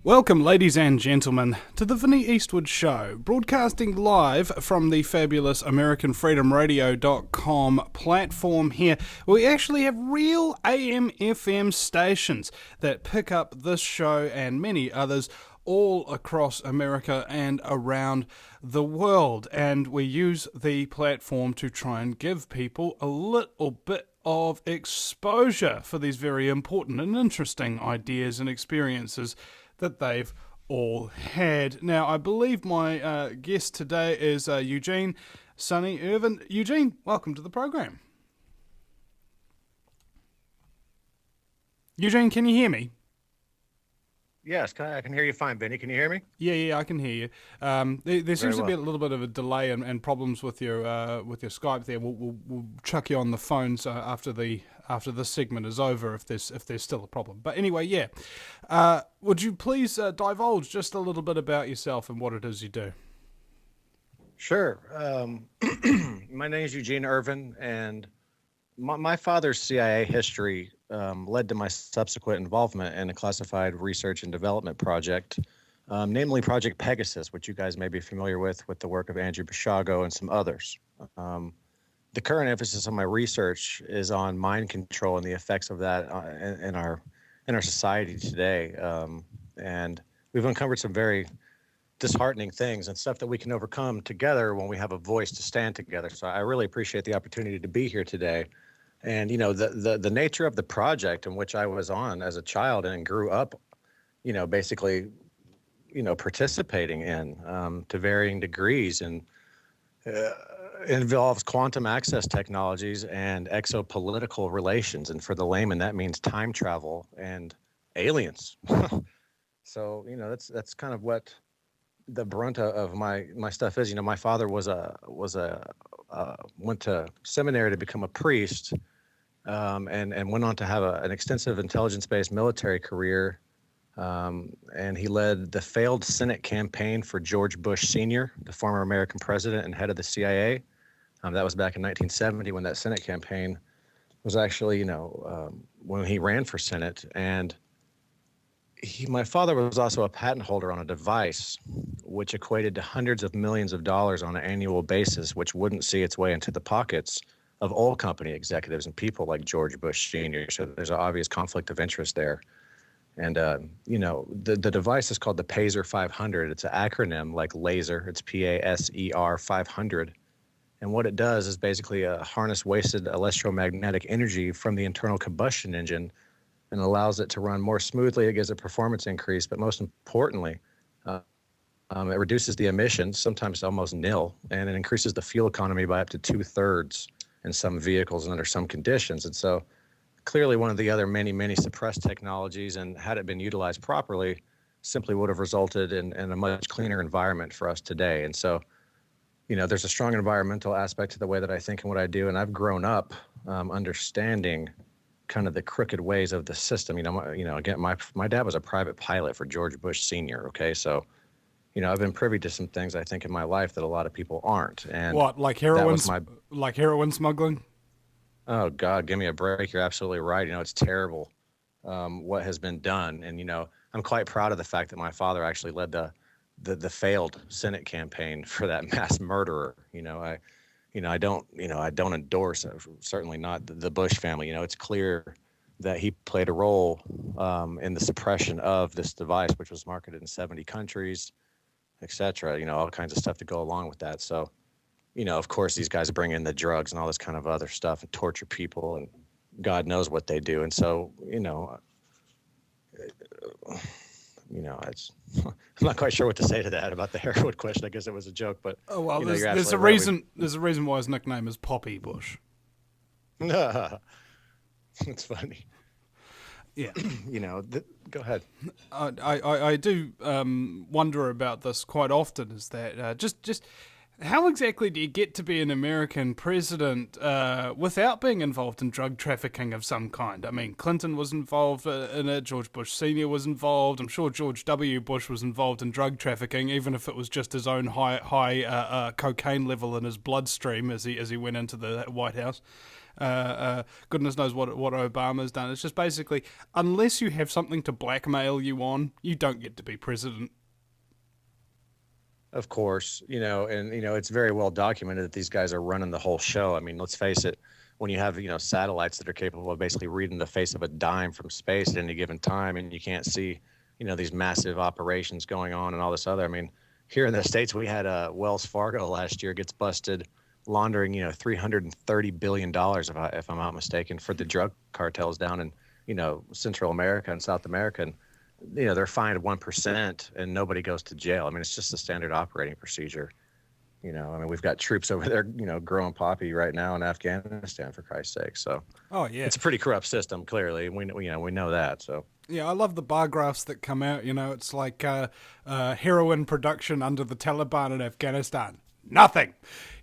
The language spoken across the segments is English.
Welcome, ladies and gentlemen, to the Vinnie Eastwood Show, broadcasting live from the fabulous AmericanFreedomRadio.com platform here. We actually have real AM/FM stations that pick up this show and many others all across America and around the world, and we use the platform to try and give people a little bit of exposure for these very important and interesting ideas and experiences that they've all had. Now, I believe my guest today is Eugene Sonny Irvin. Eugene, welcome to the program. Eugene, can you hear me? Yes, I can hear you fine, Vinny. Can you hear me? Yeah, I can hear you. There seems to be a little bit of a delay and problems with your Skype there. We'll chuck you on the phones after this segment is over if there's still a problem. But anyway, yeah. Would you please divulge just a little bit about yourself and what it is you do? Sure. My name is Eugene Irvin, and my father's CIA history led to my subsequent involvement in a classified research and development project, namely Project Pegasus, which you guys may be familiar with the work of Andrew Basiago and some others. The current emphasis on my research is on mind control and the effects of that in our society today. And we've uncovered some very disheartening things and stuff that we can overcome together when we have a voice to stand together. So I really appreciate the opportunity to be here today. And, you know, the nature of the project in which I was on as a child and grew up, you know, basically, you know, participating in to varying degrees, and involves quantum access technologies and exopolitical relations. And for the layman, that means time travel and aliens. So, you know, that's kind of what the brunt of my stuff is. You know, my father went to seminary to become a priest, and went on to have an extensive intelligence-based military career. And he led the failed Senate campaign for George Bush Sr., the former American president and head of the CIA. That was back in 1970 when that Senate campaign was actually, you know, when he ran for Senate. And my father was also a patent holder on a device which equated to hundreds of millions of dollars on an annual basis, which wouldn't see its way into the pockets of oil company executives and people like George Bush Sr. So there's an obvious conflict of interest there. And, you know, the device is called the PASER 500. It's an acronym like laser. It's PASER 500. And what it does is basically harness wasted electromagnetic energy from the internal combustion engine and allows it to run more smoothly. It gives a performance increase, but most importantly, it reduces the emissions, sometimes almost nil, and it increases the fuel economy by up to 2/3 in some vehicles and under some conditions. And so clearly one of the other many suppressed technologies, and had it been utilized properly, simply would have resulted in a much cleaner environment for us today. And so, you know, there's a strong environmental aspect to the way that I think and what I do. And I've grown up understanding kind of the crooked ways of the system. You know, again, my dad was a private pilot for George Bush Sr. Okay. So, you know, I've been privy to some things I think in my life that a lot of people aren't. And what, like heroin, like heroin smuggling? Oh God, give me a break. You're absolutely right. You know, it's terrible what has been done. And, you know, I'm quite proud of the fact that my father actually led the failed Senate campaign for that mass murderer. I don't endorse, certainly not the Bush family. You know, it's clear that he played a role in the suppression of this device, which was marketed in 70 countries, et cetera, you know, all kinds of stuff to go along with that. So, you know, of course, these guys bring in the drugs and all this kind of other stuff and torture people, and God knows what they do. And so, it's, I'm not quite sure what to say to that about the heroin question. I guess it was a joke, but there's a reason. There's a reason why his nickname is Poppy Bush. It's funny. Yeah. Go ahead. I do wonder about this quite often. Is that just how exactly do you get to be an American president without being involved in drug trafficking of some kind? I mean, Clinton was involved in it, George Bush Sr. was involved, I'm sure George W. Bush was involved in drug trafficking, even if it was just his own high cocaine level in his bloodstream as he went into the White House. Goodness knows what Obama's done. It's just basically, unless you have something to blackmail you on, you don't get to be president. Of course, and it's very well documented that these guys are running the whole show. I mean, let's face it, when you have, satellites that are capable of basically reading the face of a dime from space at any given time, and you can't see, these massive operations going on and all this other. I mean, here in the States, we had Wells Fargo last year gets busted laundering, $330 billion, if I'm not mistaken, for the drug cartels down in, Central America and South America. And they're fined 1% and nobody goes to jail. I mean, it's just a standard operating procedure. I mean, we've got troops over there, growing poppy right now in Afghanistan, for Christ's sake. So, oh yeah, it's a pretty corrupt system. Clearly, we know that. So, yeah, I love the bar graphs that come out. It's like heroin production under the Taliban in Afghanistan. Nothing.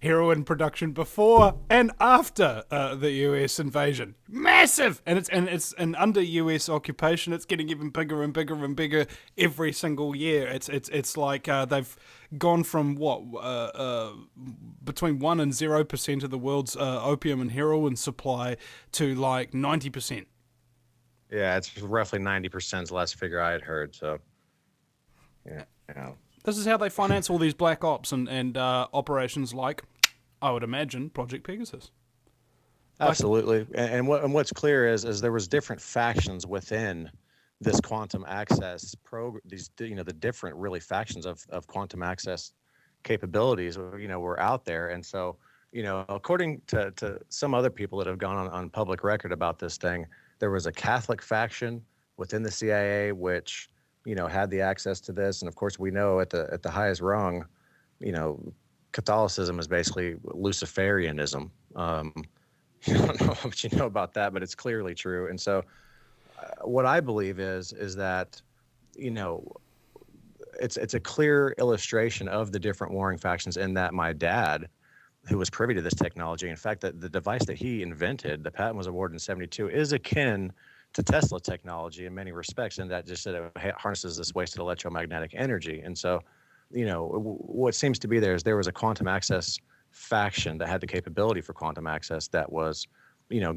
Heroin production before and after the U.S. invasion, massive, and it's under U.S. occupation. It's getting even bigger and bigger and bigger every single year. It's like they've gone from between 1% and 0% of the world's opium and heroin supply to like 90%. Yeah, it's roughly 90% is the last figure I had heard. So, yeah. This is how they finance all these black ops and operations like, I would imagine, Project Pegasus. Absolutely. And what's clear is there was different factions within this quantum access the different really factions of quantum access capabilities, were out there. And so, according to some other people that have gone on public record about this thing, there was a Catholic faction within the CIA, which had the access to this. And of course, we know at the highest rung, Catholicism is basically Luciferianism. I don't know what you know about that, but it's clearly true. And so what I believe is that, it's a clear illustration of the different warring factions in that my dad, who was privy to this technology, in fact, the device that he invented, the patent was awarded in 1972, is akin to Tesla technology in many respects, and that just it harnesses this wasted electromagnetic energy. And so, what seems to be there was a quantum access faction that had the capability for quantum access that was,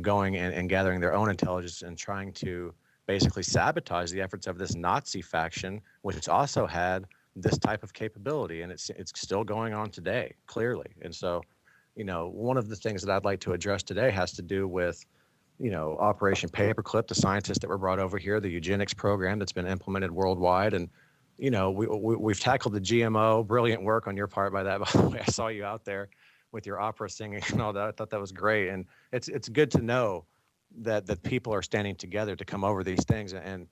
going and gathering their own intelligence and trying to basically sabotage the efforts of this Nazi faction, which also had this type of capability, and it's still going on today, clearly. And so, one of the things that I'd like to address today has to do with Operation Paperclip, the scientists that were brought over here, the eugenics program that's been implemented worldwide. And, we've tackled the GMO, brilliant work on your part by that. By the way, I saw you out there with your opera singing and all that. I thought that was great. And it's good to know that people are standing together to come over these things. And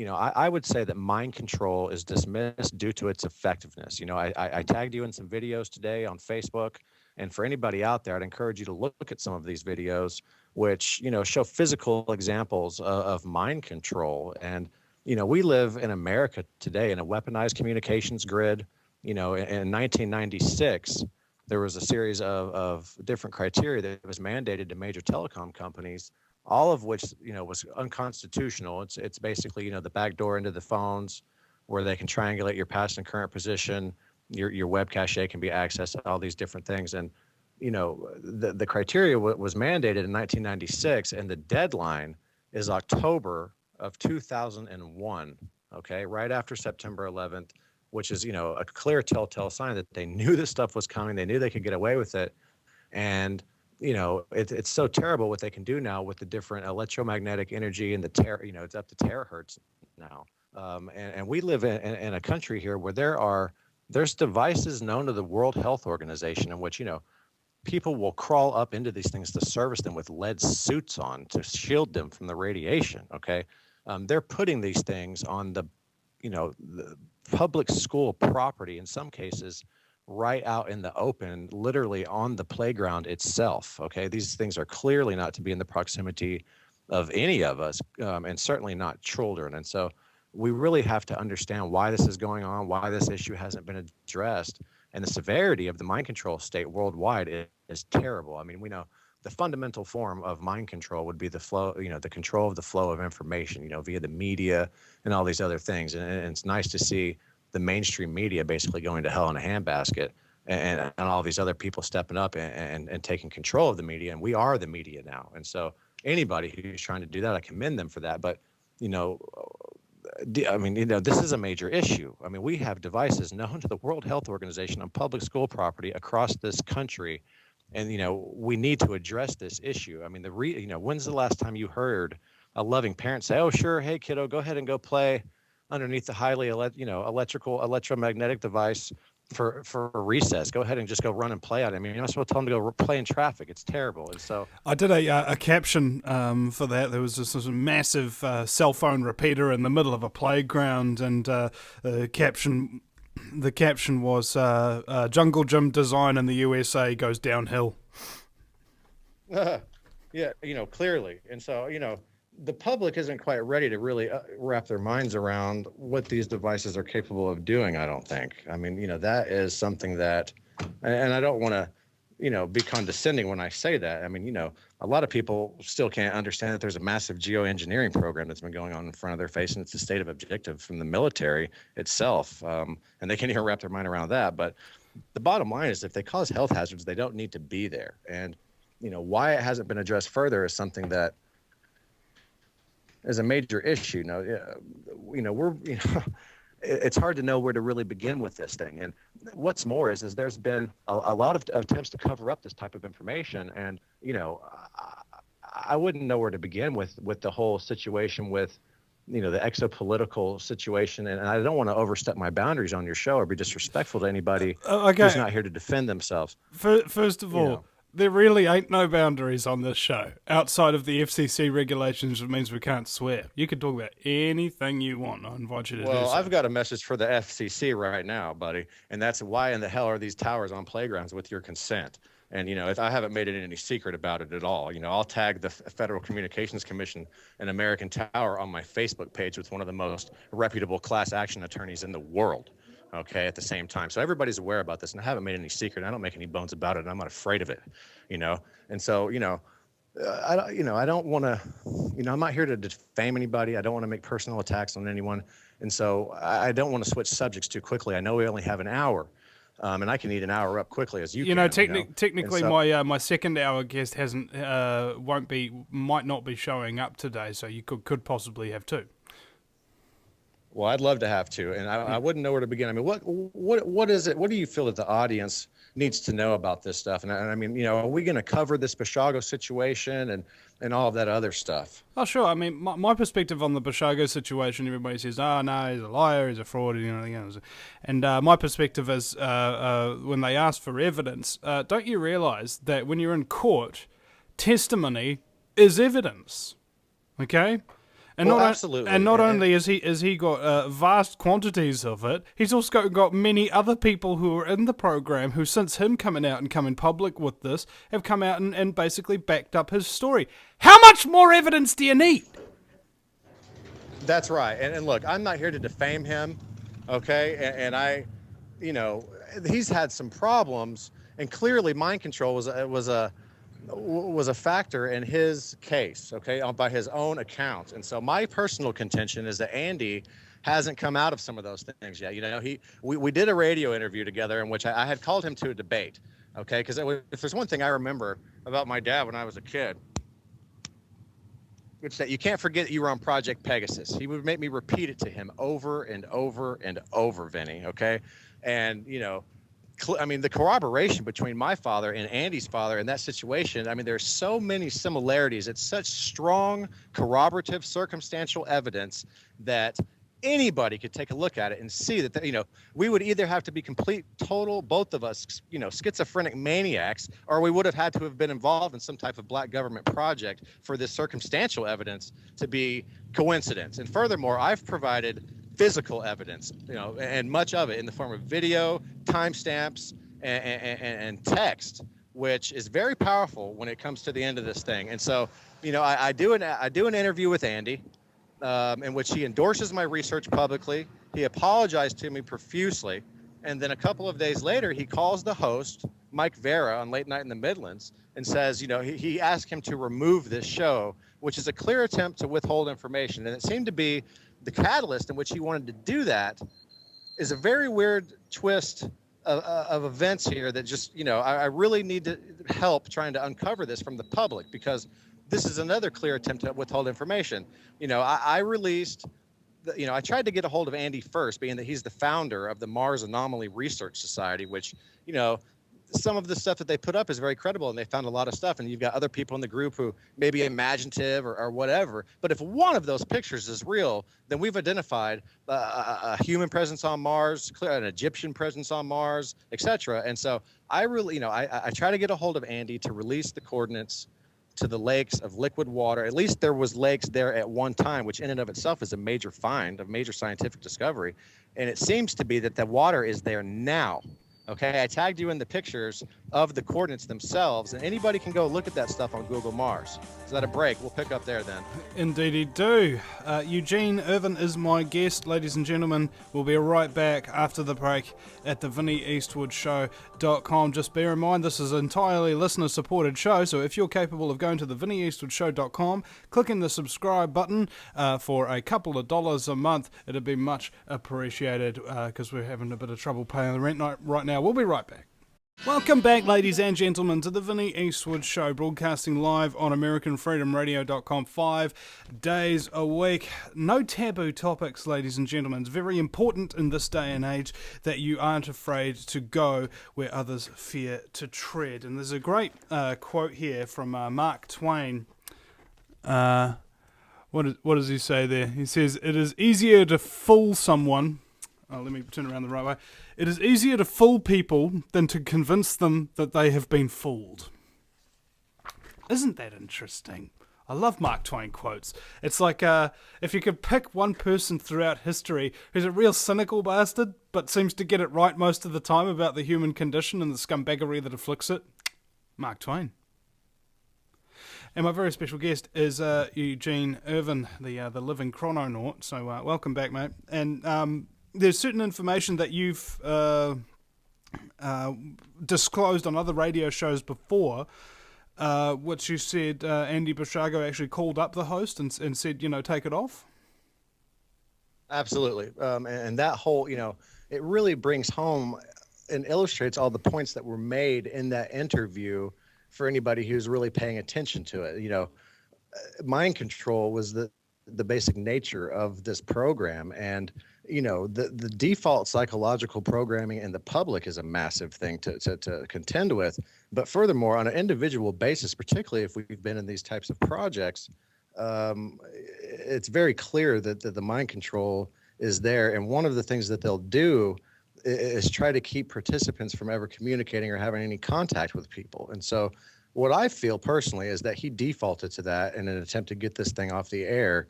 I would say that mind control is dismissed due to its effectiveness. I tagged you in some videos today on Facebook. And for anybody out there, I'd encourage you to look at some of these videos, which, show physical examples of mind control. And, we live in America today in a weaponized communications grid. In 1996, there was a series of different criteria that was mandated to major telecom companies, all of which, was unconstitutional. It's basically, the back door into the phones where they can triangulate your past and current position. Your web cache can be accessed, all these different things. And, the criteria was mandated in 1996, and the deadline is October of 2001, okay, right after September 11th, which is, a clear telltale sign that they knew this stuff was coming. They knew they could get away with it. And, it's so terrible what they can do now with the different electromagnetic energy and the it's up to terahertz now. And we live in a country here where there's devices known to the World Health Organization in which, people will crawl up into these things to service them with lead suits on to shield them from the radiation. Okay. They're putting these things on the public school property, in some cases, right out in the open, literally on the playground itself. Okay. These things are clearly not to be in the proximity of any of us, and certainly not children. And so we really have to understand why this is going on, why this issue hasn't been addressed. And the severity of the mind control state worldwide is terrible. I mean, we know the fundamental form of mind control would be the flow, the control of the flow of information, via the media and all these other things. And it's nice to see the mainstream media basically going to hell in a handbasket. and all these other people stepping up and taking control of the media. And we are the media now. And so anybody who's trying to do that, I commend them for that. But, you know, I mean, you know, this is a major issue. I mean, we have devices known to the World Health Organization on public school property across this country. And, you know, we need to address this issue. I mean, you know, when's the last time you heard a loving parent say, oh, sure, hey, kiddo, go ahead and go play underneath the highly, electromagnetic device for recess. Go ahead and just go run and play on it. I mean, you're not supposed to tell them to go play in traffic. It's terrible. And so I did a caption for that. There was this massive cell phone repeater in the middle of a playground, and the caption was "Jungle Gym design in the USA goes downhill." yeah, you know, clearly. And so, you know, the public isn't quite ready to really wrap their minds around what these devices are capable of doing, I don't think. I mean, you know, that is something that, and I don't want to, you know, be condescending when I say that. I mean, you know, a lot of people still can't understand that there's a massive geoengineering program that's been going on in front of their face, and it's a state of objective from the military itself. And they can't even wrap their mind around that. But the bottom line is, if they cause health hazards, they don't need to be there. And, you know, why it hasn't been addressed further is something that is a major issue. It's hard to know where to really begin with this thing. And what's more is there's been a lot of attempts to cover up this type of information. And, you know, I wouldn't know where to begin with the whole situation with, you know, the exopolitical situation. And I don't want to overstep my boundaries on your show or be disrespectful to anybody who's not here to defend themselves. First of all, there really ain't no boundaries on this show outside of the FCC regulations, which means we can't swear. You can talk about anything you want. I invite you to do so. Well, I've got a message for the FCC right now, buddy, and that's why in the hell are these towers on playgrounds with your consent? And, you know, if I haven't made it any secret about it at all, you know, I'll tag the Federal Communications Commission and American Tower on my Facebook page with one of the most reputable class action attorneys in the world. Okay, at the same time. So everybody's aware about this, and I haven't made any secret. I don't make any bones about it, and I'm not afraid of it, you know? And so, you know, I don't want to, you know, I'm not here to defame anybody. I don't want to make personal attacks on anyone. And so I don't want to switch subjects too quickly. I know we only have an hour, and I can eat an hour up quickly as you can. Technically, so, my second hour guest might not be showing up today, so you could possibly have two. Well, I'd love to have to, and I wouldn't know where to begin. I mean, what is it? What do you feel that the audience needs to know about this stuff? And I mean, you know, are we going to cover this Bashago situation and all of that other stuff? Oh, sure. I mean, my perspective on the Bashago situation, everybody says, "Oh no, he's a liar, he's a fraud," you know. And my perspective is, when they ask for evidence, don't you realise that when you're in court, testimony is evidence? Okay. And absolutely. And not only is he got vast quantities of it, he's also got many other people who are in the program who, since him coming out and coming public with this, have come out and basically backed up his story. How much more evidence do you need? That's right. And look, I'm not here to defame him, okay? And I, you know, he's had some problems, and clearly mind control was a factor in his case, okay, by his own account. And so my personal contention is that Andy hasn't come out of some of those things yet. You know, we did a radio interview together in which I had called him to a debate, okay, because if there's one thing I remember about my dad when I was a kid, it's that you can't forget that you were on Project Pegasus. He would make me repeat it to him over and over and over, Vinny, okay? And, you know, I mean, the corroboration between my father and Andy's father in that situation, I mean, there's so many similarities. It's such strong corroborative circumstantial evidence that anybody could take a look at it and see that, you know, we would either have to be both of us, you know, schizophrenic maniacs, or we would have had to have been involved in some type of black government project for this circumstantial evidence to be coincidence. And furthermore, I've provided physical evidence, you know, and much of it in the form of video, timestamps, and text, which is very powerful when it comes to the end of this thing. And so, you know, I do an interview with Andy, in which he endorses my research publicly. He apologized to me profusely, and then a couple of days later, he calls the host, Mike Vera, on Late Night in the Midlands, and says, you know, he asked him to remove this show, which is a clear attempt to withhold information. And it seemed to be the catalyst in which he wanted to do that is a very weird twist of events here that just, I really need to help trying to uncover this from the public, because this is another clear attempt to withhold information. I released, I tried to get a hold of Andy first, being that he's the founder of the Mars Anomaly Research Society, which, some of the stuff that they put up is very credible, and they found a lot of stuff. And you've got other people in the group who may be imaginative or whatever. But if one of those pictures is real, then we've identified a human presence on Mars, an Egyptian presence on Mars, etc. And so I really, I try to get a hold of Andy to release the coordinates to the lakes of liquid water. At least there was lakes there at one time, which in and of itself is a major find, a major scientific discovery. And it seems to be that the water is there now. Okay, I tagged you in the pictures of the coordinates themselves, and anybody can go look at that stuff on Google Mars. Is that a break? We'll pick up there then. Indeedy do. Eugene Irvin is my guest, ladies and gentlemen. We'll be right back after the break at the VinnyEastwoodshow.com. Just bear in mind, this is an entirely listener-supported show, so if you're capable of going to the VinnyEastwoodshow.com, clicking the subscribe button for a couple of dollars a month, it'd be much appreciated, because we're having a bit of trouble paying the rent right now. We'll be right back. Welcome back, ladies and gentlemen, to the Vinny Eastwood Show, broadcasting live on AmericanFreedomRadio.com 5 days a week. No taboo topics, ladies and gentlemen. It's very important in this day and age that you aren't afraid to go where others fear to tread. And there's a great quote here from Mark Twain. What does he say there? He says, "It is easier to fool someone..." Oh, let me turn around the right way. "It is easier to fool people than to convince them that they have been fooled." Isn't that interesting? I love Mark Twain quotes. It's like if you could pick one person throughout history who's a real cynical bastard, but seems to get it right most of the time about the human condition and the scumbaggery that afflicts it, Mark Twain. And my very special guest is Eugene Irvin, the living chrononaut. So welcome back, mate. And there's certain information that you've disclosed on other radio shows before, which you said Andy Basiago actually called up the host and said, take it off. Absolutely. And that whole, it really brings home and illustrates all the points that were made in that interview for anybody who's really paying attention to it. Mind control was the basic nature of this program. And the default psychological programming in the public is a massive thing to contend with. But furthermore, on an individual basis, particularly if we've been in these types of projects, it's very clear that the mind control is there. And one of the things that they'll do is try to keep participants from ever communicating or having any contact with people. And so what I feel personally is that he defaulted to that in an attempt to get this thing off the air,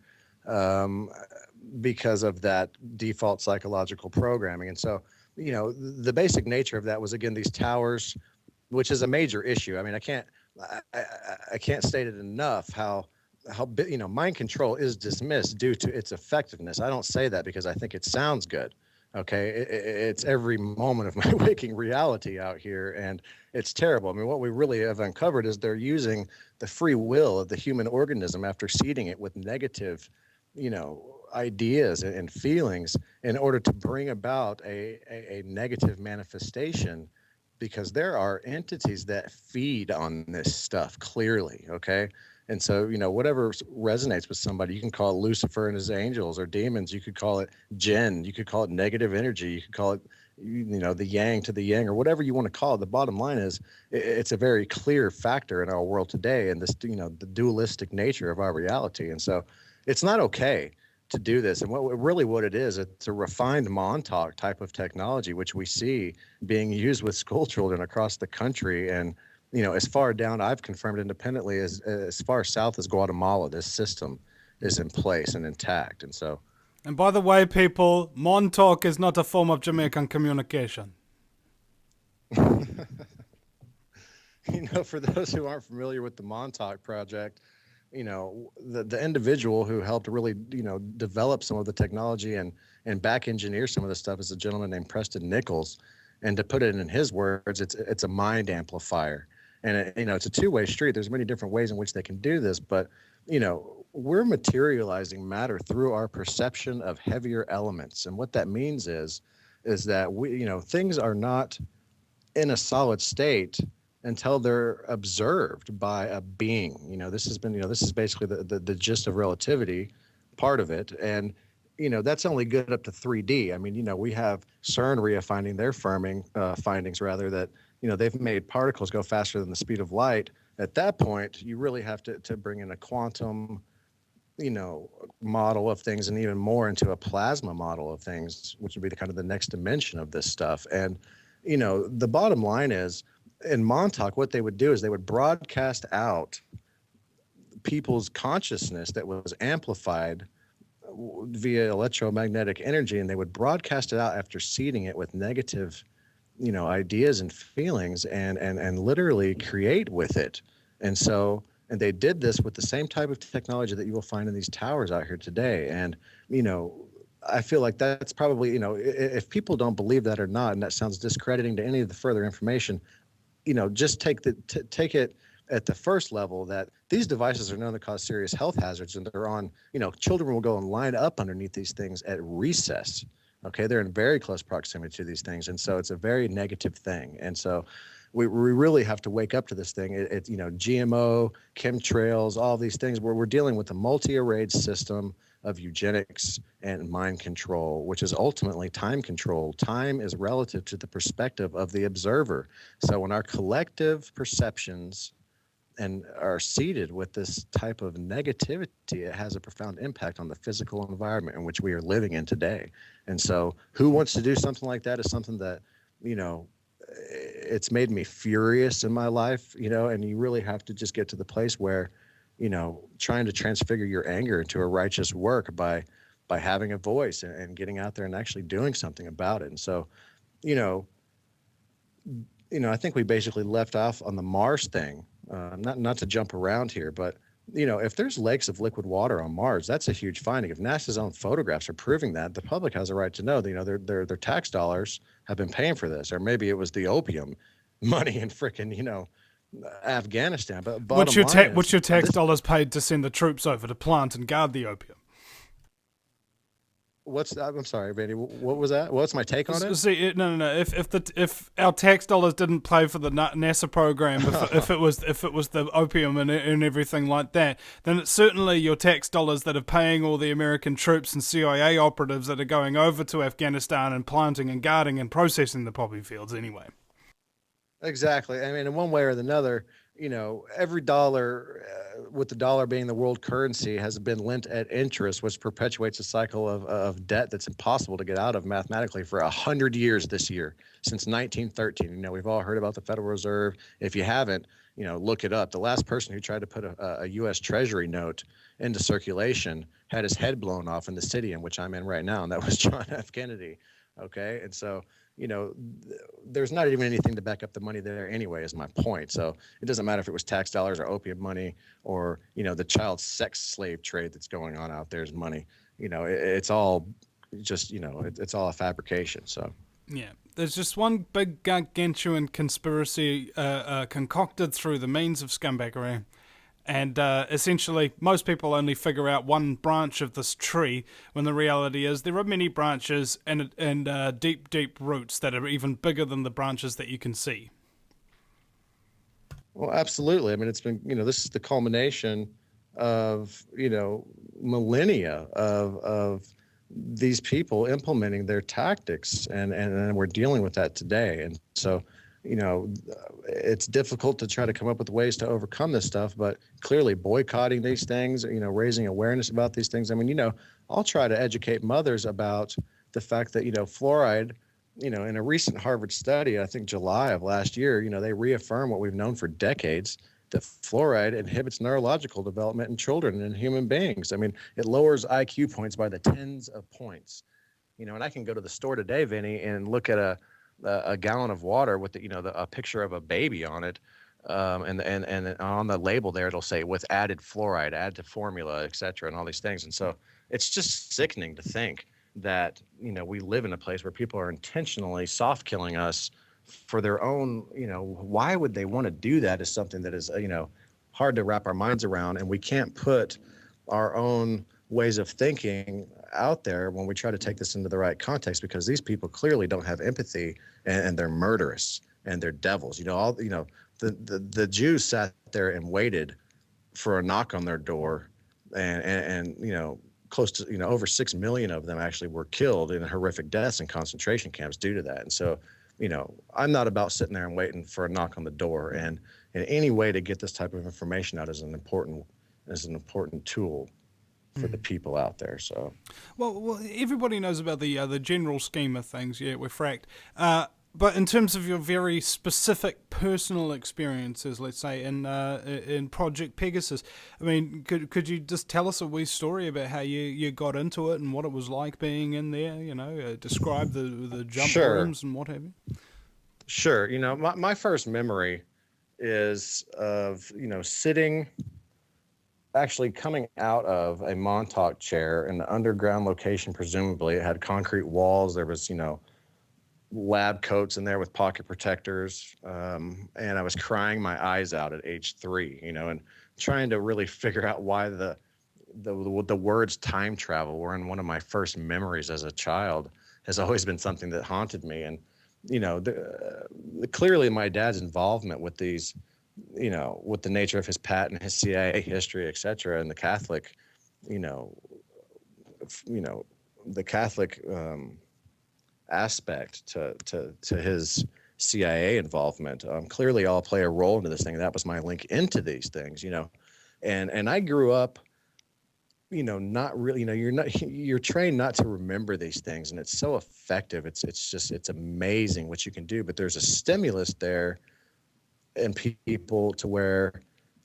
because of that default psychological programming. And so, the basic nature of that was, again, these towers, which is a major issue. I mean, I can't state it enough how mind control is dismissed due to its effectiveness. I don't say that because I think it sounds good. Okay, it's every moment of my waking reality out here, and it's terrible. I mean, what we really have uncovered is they're using the free will of the human organism after seeding it with negative, ideas and feelings in order to bring about a negative manifestation, because there are entities that feed on this stuff clearly. Okay. And so, whatever resonates with somebody, you can call it Lucifer and his angels or demons. You could call it jinn. You could call it negative energy. You could call it, the yang to the yang, or whatever you want to call it. The bottom line is it's a very clear factor in our world today, and this, the dualistic nature of our reality. And so it's not okay to do this. And what it is, it's a refined Montauk type of technology, which we see being used with school children across the country. And as far down, I've confirmed independently, as far south as Guatemala, this system is in place and intact. And so. And by the way, people, Montauk is not a form of Jamaican communication. For those who aren't familiar with the Montauk Project, the individual who helped really, develop some of the technology and back engineer some of the stuff is a gentleman named Preston Nichols. And to put it in his words, it's a mind amplifier. And it's a two-way street. There's many different ways in which they can do this, but we're materializing matter through our perception of heavier elements. And what that means is is that things are not in a solid state until they're observed by a being. This is basically the gist of relativity part of it. And, that's only good up to 3D. I mean, we have CERN refining their findings rather that, they've made particles go faster than the speed of light. At that point, you really have to bring in a quantum, model of things, and even more into a plasma model of things, which would be the kind of the next dimension of this stuff. And, the bottom line is, in Montauk, what they would do is they would broadcast out people's consciousness that was amplified via electromagnetic energy, and they would broadcast it out after seeding it with negative, ideas and feelings, and literally create with it. And they did this with the same type of technology that you will find in these towers out here today. And, I feel like that's probably, if people don't believe that or not, and that sounds discrediting to any of the further information, just take it at the first level that these devices are known to cause serious health hazards, and they're on, children will go and line up underneath these things at recess. Okay, they're in very close proximity to these things, and so it's a very negative thing. And so we really have to wake up to this thing. GMO, chemtrails, all these things, where we're dealing with a multi-arrayed system of eugenics and mind control, which is ultimately time control. Time is relative to the perspective of the observer. So when our collective perceptions and are seeded with this type of negativity, it has a profound impact on the physical environment in which we are living in today. And so who wants to do something like that is something that, it's made me furious in my life, and you really have to just get to the place where, trying to transfigure your anger into a righteous work by having a voice and getting out there and actually doing something about it. And so, I think we basically left off on the Mars thing, not to jump around here, but if there's lakes of liquid water on Mars, that's a huge finding. If NASA's own photographs are proving that, the public has a right to know. Their tax dollars have been paying for this, or maybe it was the opium money in frickin' Afghanistan. But What's your tax dollars paid to send the troops over to plant and guard the opium? I'm sorry, Randy. What was that? What's my take on it? See, no. If our tax dollars didn't pay for the NASA program, if it was the opium and everything like that, then it's certainly your tax dollars that are paying all the American troops and CIA operatives that are going over to Afghanistan and planting and guarding and processing the poppy fields anyway. Exactly. I mean, in one way or another, every dollar, with the dollar being the world currency, has been lent at interest, which perpetuates a cycle of debt that's impossible to get out of mathematically for 100 years this year, since 1913. We've all heard about the Federal Reserve. If you haven't, look it up. The last person who tried to put a U.S. Treasury note into circulation had his head blown off in the city in which I'm in right now, and that was John F. Kennedy. Okay, and so there's not even anything to back up the money there anyway, is my point. So it doesn't matter if it was tax dollars or opium money or, the child sex slave trade that's going on out there's money. It's all just, it's all a fabrication. So, yeah, there's just one big gargantuan conspiracy concocted through the means of scumbaggery. And essentially, most people only figure out one branch of this tree, when the reality is there are many branches and deep, deep roots that are even bigger than the branches that you can see. Well, absolutely. I mean, it's been, this is the culmination of, millennia of these people implementing their tactics, and we're dealing with that today. And so, it's difficult to try to come up with ways to overcome this stuff, but clearly boycotting these things, raising awareness about these things. I mean, I'll try to educate mothers about the fact that, fluoride, in a recent Harvard study, I think July of last year, they reaffirm what we've known for decades, that fluoride inhibits neurological development in children and in human beings. I mean, it lowers IQ points by the tens of points, and I can go to the store today, Vinny, and look at a gallon of water with a picture of a baby on it, and on the label there it'll say with added fluoride, add to formula, etc., and all these things. And so it's just sickening to think that we live in a place where people are intentionally soft killing us for their own. Why would they want to do that? Is something that is hard to wrap our minds around, and we can't put our own ways of thinking out there when we try to take this into the right context, because these people clearly don't have empathy, and they're murderous and they're devils. The Jews sat there and waited for a knock on their door, and close to over 6 million of them actually were killed in horrific deaths in concentration camps due to that. And so I'm not about sitting there and waiting for a knock on the door, and any way to get this type of information out is an important tool for the people out there. So, well, everybody knows about the general scheme of things. Yeah, we're fracked. But in terms of your very specific personal experiences, let's say in Project Pegasus, I mean, could you just tell us a wee story about how you got into it and what it was like being in there? Describe the jump sure, rooms and what have you. Sure. My first memory is of sitting, actually coming out of a Montauk chair in an underground location. Presumably, it had concrete walls. There was lab coats in there with pocket protectors, and I was crying my eyes out at age 3, and trying to really figure out why the words time travel were in one of my first memories as a child has always been something that haunted me. And clearly my dad's involvement with these, with the nature of his patent, his CIA history, et cetera, and the Catholic, the Catholic aspect to his CIA involvement, clearly all play a role into this thing. That was my link into these things, and I grew up, not really, you're trained not to remember these things, and it's so effective. It's amazing what you can do, but there's a stimulus there in people to where,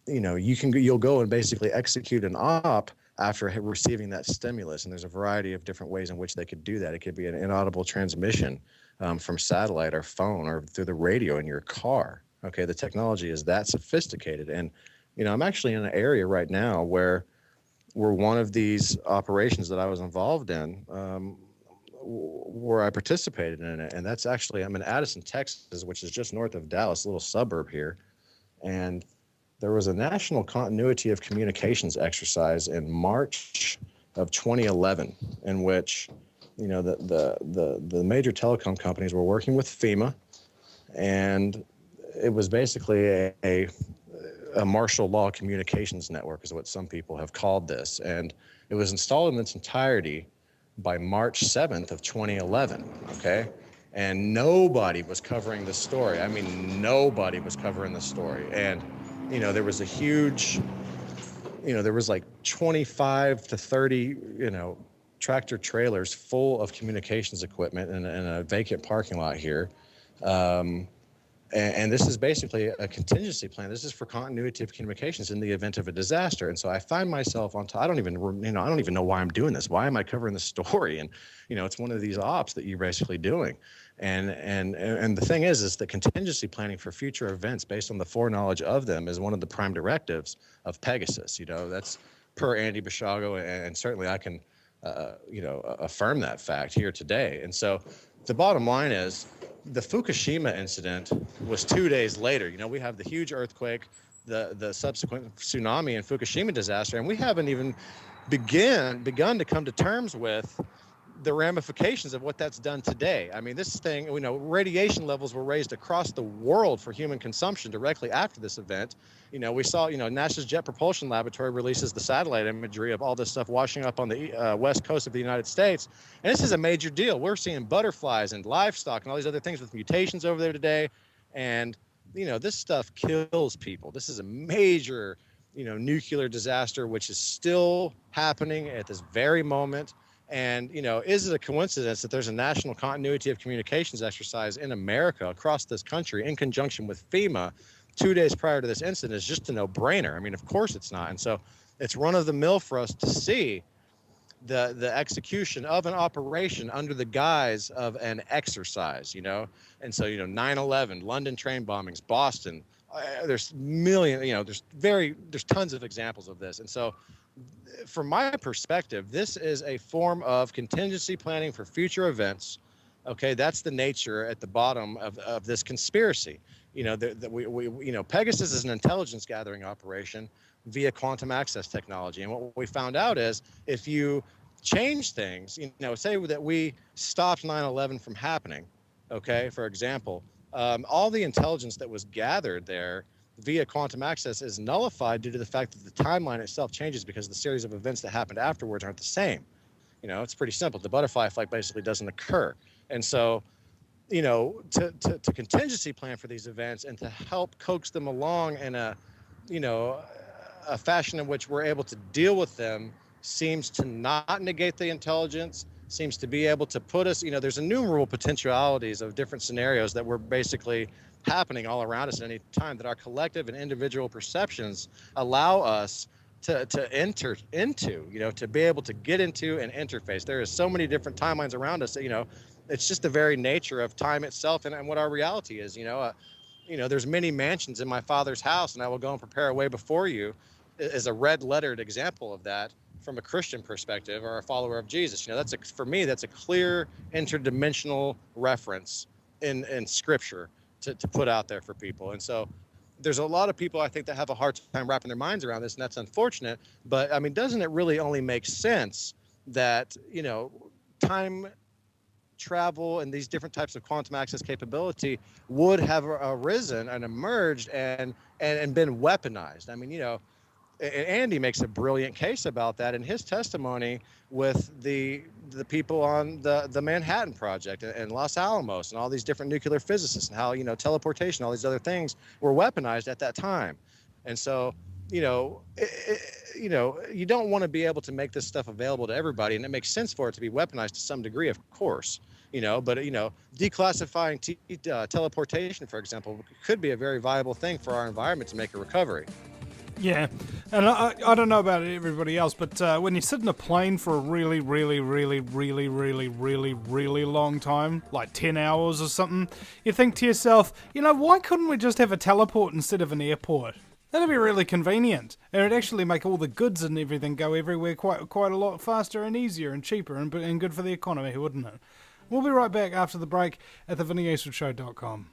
you'll go and basically execute an op after receiving that stimulus. And there's a variety of different ways in which they could do that. It could be an inaudible transmission from satellite or phone or through the radio in your car. Okay, the technology is that sophisticated. And, I'm actually in an area right now where one of these operations that I was involved in, where I participated in it. And that's actually, I'm in Addison, Texas, which is just north of Dallas, a little suburb here. And there was a national continuity of communications exercise in March of 2011, in which, the major telecom companies were working with FEMA, and it was basically a martial law communications network, is what some people have called this. And it was installed in its entirety by March 7th of 2011. Okay. And nobody was covering the story. I mean, nobody was covering the story. And, there was a huge, there was like 25 to 30, tractor trailers full of communications equipment in a vacant parking lot here. And this is basically a contingency plan. This is for continuity of communications in the event of a disaster. And so I find myself I don't even know why I'm doing this. Why am I covering this story? And, it's one of these ops that you're basically doing. And the thing is that contingency planning for future events based on the foreknowledge of them is one of the prime directives of Pegasus. That's per Andy Bishago, and certainly I can, affirm that fact here today. And so the bottom line is, the Fukushima incident was 2 days later. We have the huge earthquake, the subsequent tsunami and Fukushima disaster, and we haven't even begun to come to terms with the ramifications of what that's done today. I mean, this thing, radiation levels were raised across the world for human consumption directly after this event. We saw, NASA's Jet Propulsion Laboratory releases the satellite imagery of all this stuff washing up on the west coast of the United States. And this is a major deal. We're seeing butterflies and livestock and all these other things with mutations over there today. And, this stuff kills people. This is a major, nuclear disaster, which is still happening at this very moment. And, is it a coincidence that there's a national continuity of communications exercise in America across this country in conjunction with FEMA 2 days prior to this incident? Is just a no-brainer. I mean, of course it's not. And so it's run of the mill for us to see the execution of an operation under the guise of an exercise, And so, 9/11, London train bombings, Boston, there's there's tons of examples of this. And so, from my perspective, this is a form of contingency planning for future events. Okay, that's the nature at the bottom of this conspiracy. Pegasus is an intelligence gathering operation, via quantum access technology. And what we found out is if you change things, say that we stopped 9/11 from happening, okay, for example, all the intelligence that was gathered there via quantum access is nullified due to the fact that the timeline itself changes because the series of events that happened afterwards aren't the same. It's pretty simple. The butterfly effect basically doesn't occur. And so, to contingency plan for these events and to help coax them along in a fashion in which we're able to deal with them seems to not negate the intelligence, seems to be able to put us, there's innumerable potentialities of different scenarios that were basically happening all around us at any time that our collective and individual perceptions allow us to enter into, to be able to get into and interface. There is so many different timelines around us that, it's just the very nature of time itself and what our reality is. There's many mansions in my Father's house, and I will go and prepare a way before you is a red lettered example of that from a Christian perspective or a follower of Jesus. For me, that's a clear interdimensional reference in Scripture to put out there for people. And so there's a lot of people, I think, that have a hard time wrapping their minds around this, and that's unfortunate. But I mean, doesn't it really only make sense that, time travel and these different types of quantum access capability would have arisen and emerged and been weaponized? I mean, and Andy makes a brilliant case about that in his testimony with the people on the Manhattan Project and Los Alamos and all these different nuclear physicists and how, teleportation, all these other things were weaponized at that time. And so, you don't want to be able to make this stuff available to everybody, and it makes sense for it to be weaponized to some degree, of course, but, declassifying teleportation, for example, could be a very viable thing for our environment to make a recovery. Yeah, and I don't know about everybody else, but when you sit in a plane for a really, really, really, really, really, really, really long time, like 10 hours or something, you think to yourself, why couldn't we just have a teleport instead of an airport? That'd be really convenient, and it'd actually make all the goods and everything go everywhere quite a lot faster and easier and cheaper and good for the economy, wouldn't it? We'll be right back after the break at thevinnyaselshow.com.